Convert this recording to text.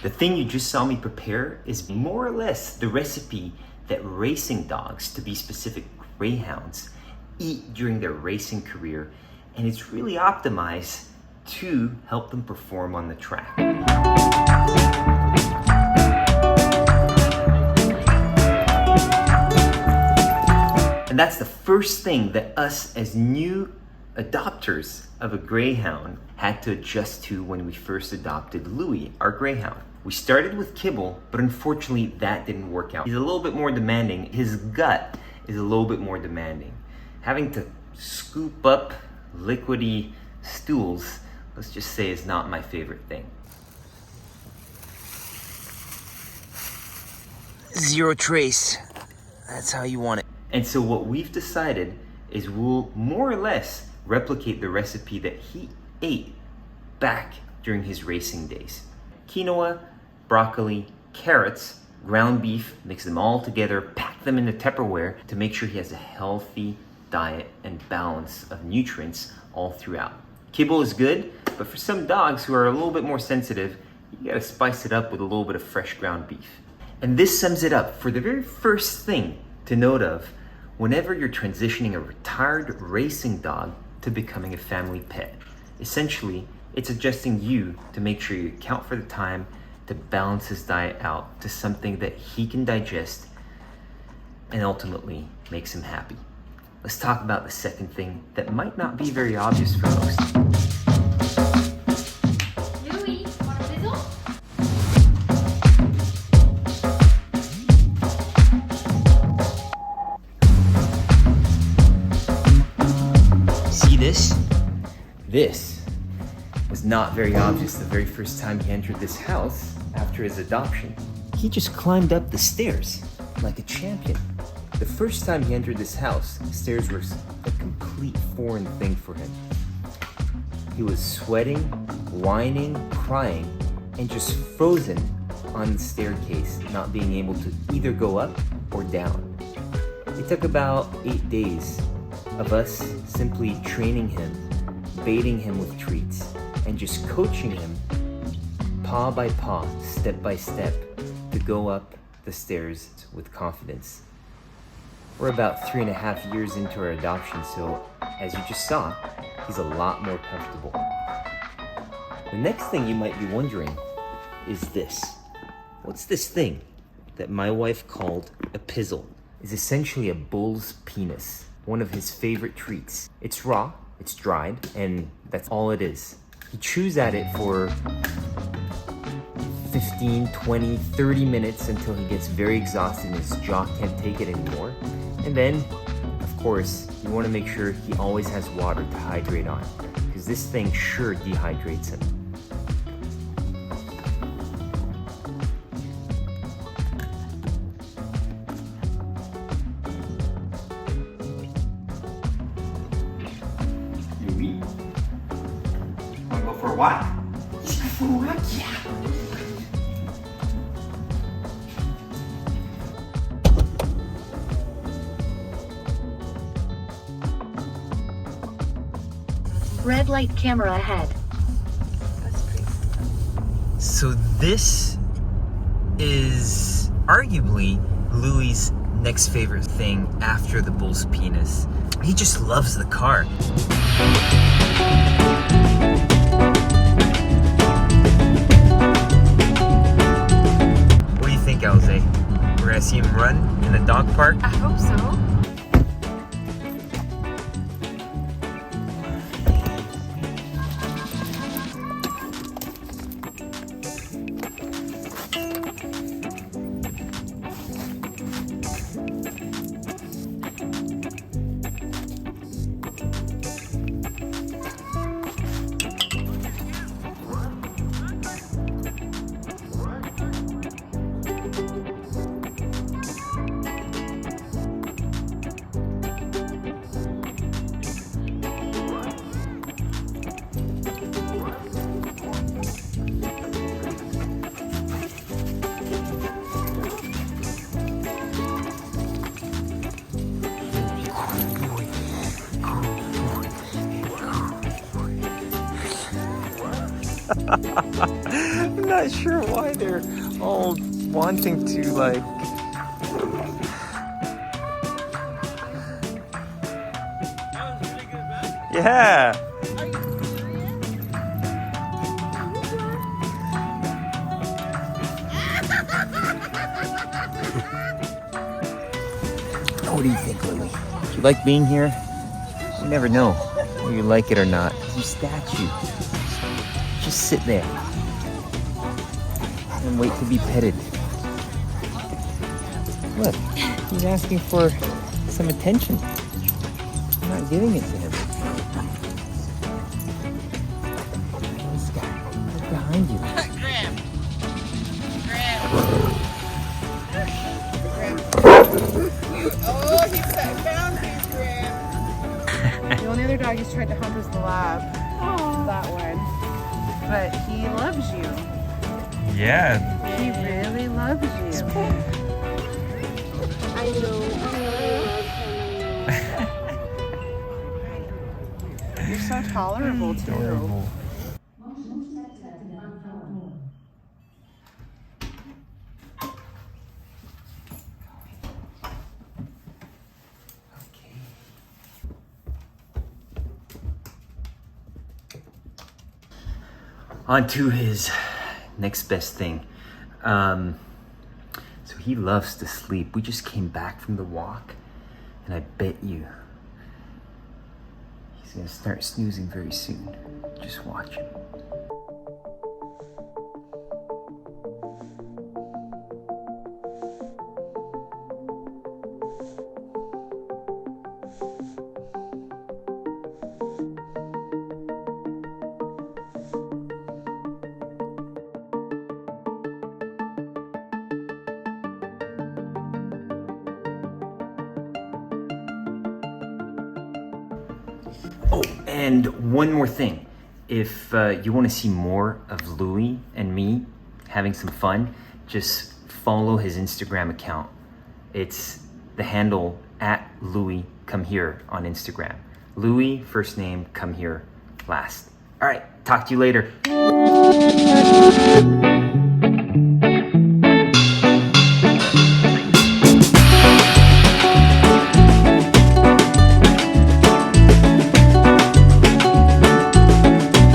The thing you just saw me prepare is more or less the recipe that racing dogs, to be specific, greyhounds, eat during their racing career, and it's really optimized to help them perform on the track. And that's the first thing that us as new adopters of a greyhound had to adjust to when we first adopted Louis, our greyhound. We started with kibble, but unfortunately that didn't work out. He's a little bit more demanding. His gut is a little bit more demanding. Having to scoop up liquidy stools, let's just say, is not my favorite thing. Zero trace. That's how you want it. And so what we've decided is we'll more or less replicate the recipe that he ate back during his racing days. Quinoa, broccoli, carrots, ground beef, mix them all together, pack them in a Tupperware to make sure he has a healthy diet and balance of nutrients all throughout. Kibble is good, but for some dogs who are a little bit more sensitive, you gotta spice it up with a little bit of fresh ground beef. And this sums it up for the very first thing to note of whenever you're transitioning a retired racing dog to becoming a family pet. Essentially, it's adjusting you to make sure you account for the time to balance his diet out to something that he can digest and ultimately makes him happy. Let's talk about the second thing that might not be very obvious for most. Louis, want a fizzle? See this? This was not very obvious the very first time he entered this house after his adoption. He just climbed up the stairs like a champion. The first time he entered this house, the stairs were a complete foreign thing for him. He was sweating, whining, crying, and just frozen on the staircase, not being able to either go up or down. It took about 8 days of us simply training him, baiting him with treats, and just coaching him paw by paw, step by step, to go up the stairs with confidence. We're about 3.5 years into our adoption, so as you just saw, he's a lot more comfortable. The next thing you might be wondering is this. What's this thing that my wife called a pizzle? It's essentially a bull's penis, one of his favorite treats. It's raw, it's dried, and that's all it is. He chews at it for 15, 20, 30 minutes until he gets very exhausted and his jaw can't take it anymore. And then, of course, you want to make sure he always has water to hydrate on, because this thing sure dehydrates him. Louis? Wanna go for a walk? He's going for a walk? Yeah. Red light camera ahead. So this is arguably Louis' next favorite thing after the bull's penis. He just loves the car. What do you think, Elze? We're gonna see him run in the dog park? I hope so. not sure why they're all wanting to like. Yeah. What do you think, Lily? Do you like being here? You never know whether you like it or not. He's a statue. Just sit there and wait to be petted. Look, he's asking for some attention. I'm not giving it to him. This guy, look behind you. Graham. Oh, he set boundaries, Graham. The only other dog he's tried to hump is the lab. Oh. That one. But he loves you. Yeah. He really loves you. I know. You're so tolerable, too. Adorable. On to his next best thing. So he loves to sleep. We just came back from the walk, and I bet you he's gonna start snoozing very soon. Just watch him. Oh, and one more thing. If you want to see more of Louie and me having some fun, just follow his Instagram account. It's the handle @Louie Come Here on Instagram. Louie, first name, Come Here last. All right, talk to you later.